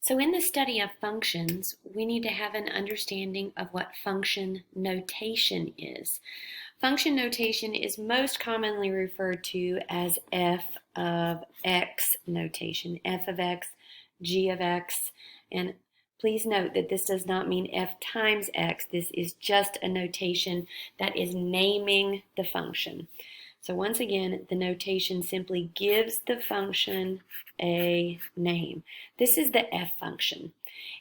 So in the study of functions, we need to have an understanding of what function notation is. Function notation is most commonly referred to as f of x notation, f of x, g of x, and please note that this does not mean f times x. This is just a notation that is naming the function. So once again, the notation simply gives the function a name. This is the f function.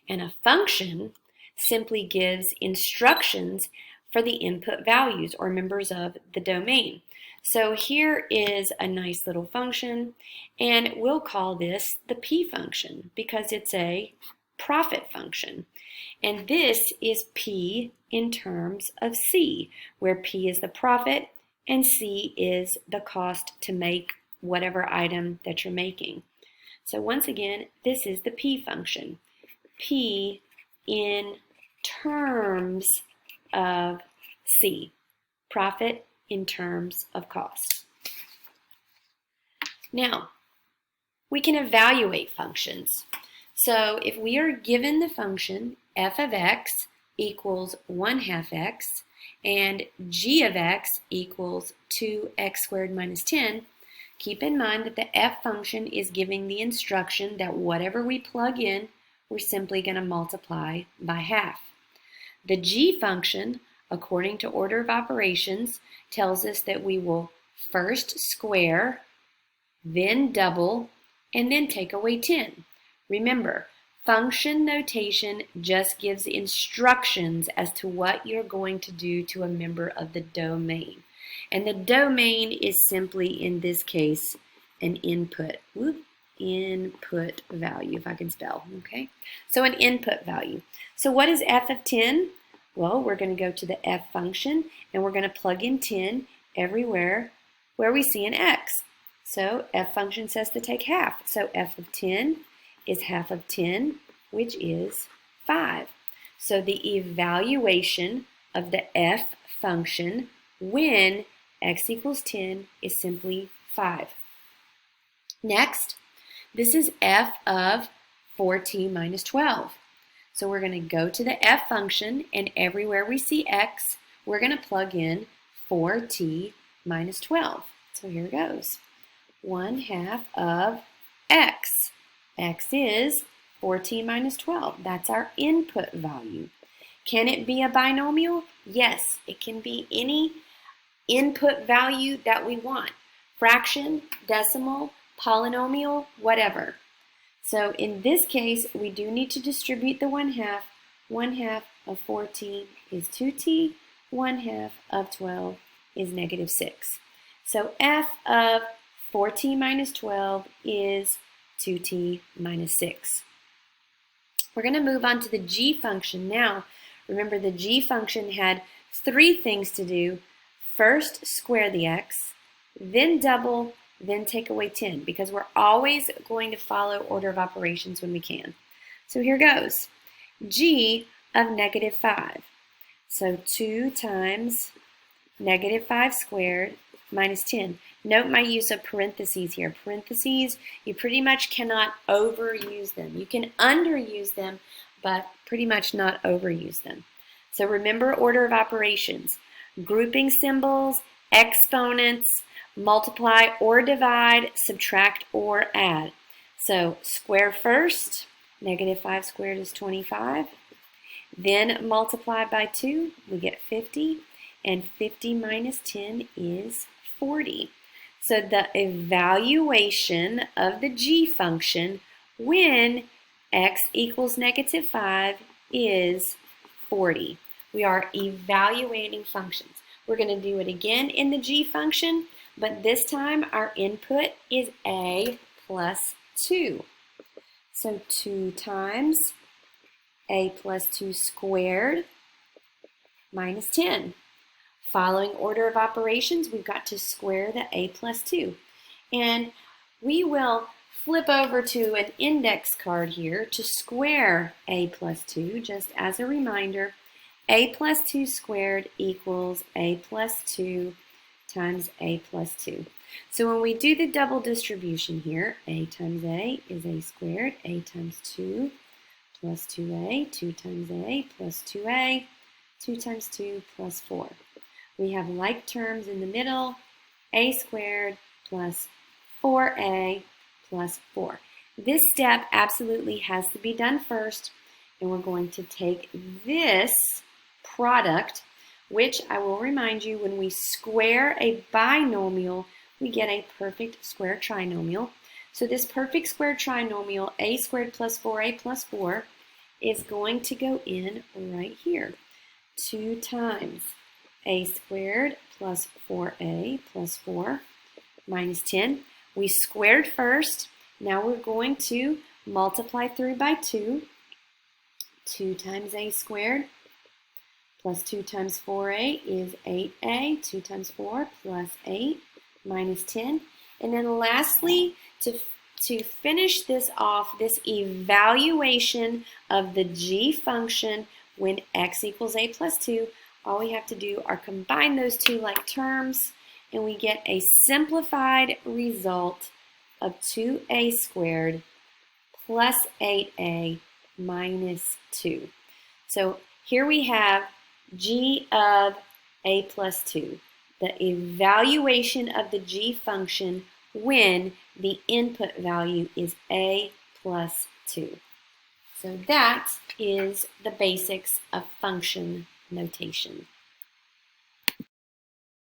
And a function simply gives instructions for the input values or members of the domain. So here is a nice little function, and we'll call this the p function because it's a profit function. And this is p in terms of c, where p is the profit and c is the cost to make whatever item that you're making. So once again, this is the p function. P in terms of c, profit in terms of cost. Now, we can evaluate functions. So if we are given the function f of x equals 1/2 x and g of x equals 2x squared minus 10, keep in mind that the f function is giving the instruction that whatever we plug in, we're simply going to multiply by half. The g function, according to order of operations, tells us that we will first square, then double, and then take away 10. Remember, function notation just gives instructions as to what you're going to do to a member of the domain. And the domain is simply, in this case, an input. Input value, if I can spell, okay? So an input value. So what is f of 10? Well, we're going to go to the f function, and we're going to plug in 10 everywhere where we see an x. So f function says to take half. So f of 10 is half of 10, which is 5. So the evaluation of the f function when x equals 10 is simply 5. Next, this is f of 4t minus 12. So we're going to go to the f function, and everywhere we see x, we're going to plug in 4t minus 12. So here goes. 1/2 of x. X is 4t minus 12. That's our input value. Can it be a binomial? Yes, it can be any input value that we want. Fraction, decimal, polynomial, whatever. So in this case, we do need to distribute the 1/2. 1/2 of 4t is 2t. 1/2 of 12 is negative 6. So f of 4t minus 12 is 2t minus 6. We're going to move on to the g function now. Remember, the g function had 3 things to do. First, square the x, then double, then take away 10, because we're always going to follow order of operations when we can. So here goes. G of negative 5. So 2 times negative 5 squared minus 10. Note my use of parentheses here. Parentheses, you pretty much cannot overuse them. You can underuse them, but pretty much not overuse them. So remember order of operations. Grouping symbols, exponents, multiply or divide, subtract or add. So square first, negative 5 squared is 25. Then multiply by 2, we get 50. And 50 minus 10 is 40. So the evaluation of the g function when x equals negative 5 is 40. We are evaluating functions. We're going to do it again in the g function, but this time our input is a plus 2. So 2 times a plus 2 squared minus 10. Following order of operations, we've got to square the a plus 2. And we will flip over to an index card here to square a plus 2, just as a reminder. A plus 2 squared equals a plus 2 times a plus 2. So when we do the double distribution here, a times a is a squared, a times 2 plus 2a, 2 times a plus 2a, 2 times 2 plus 4. We have like terms in the middle, a squared plus 4a plus 4. This step absolutely has to be done first, and we're going to take this product, which I will remind you, when we square a binomial, we get a perfect square trinomial. So this perfect square trinomial, a squared plus 4a plus 4, is going to go in right here. 2 times a squared plus 4a plus 4 minus 10. We squared first. Now we're going to multiply through by 2. 2 times a squared plus 2 times 4a is 8a. 2 times 4 plus 8 minus 10. And then lastly, to finish this off, this evaluation of the g function when x equals a plus 2, all we have to do are combine those two like terms, and we get a simplified result of 2a squared plus 8a minus 2. So here we have g of a plus 2, the evaluation of the g function when the input value is a plus 2. So that is the basics of function notation.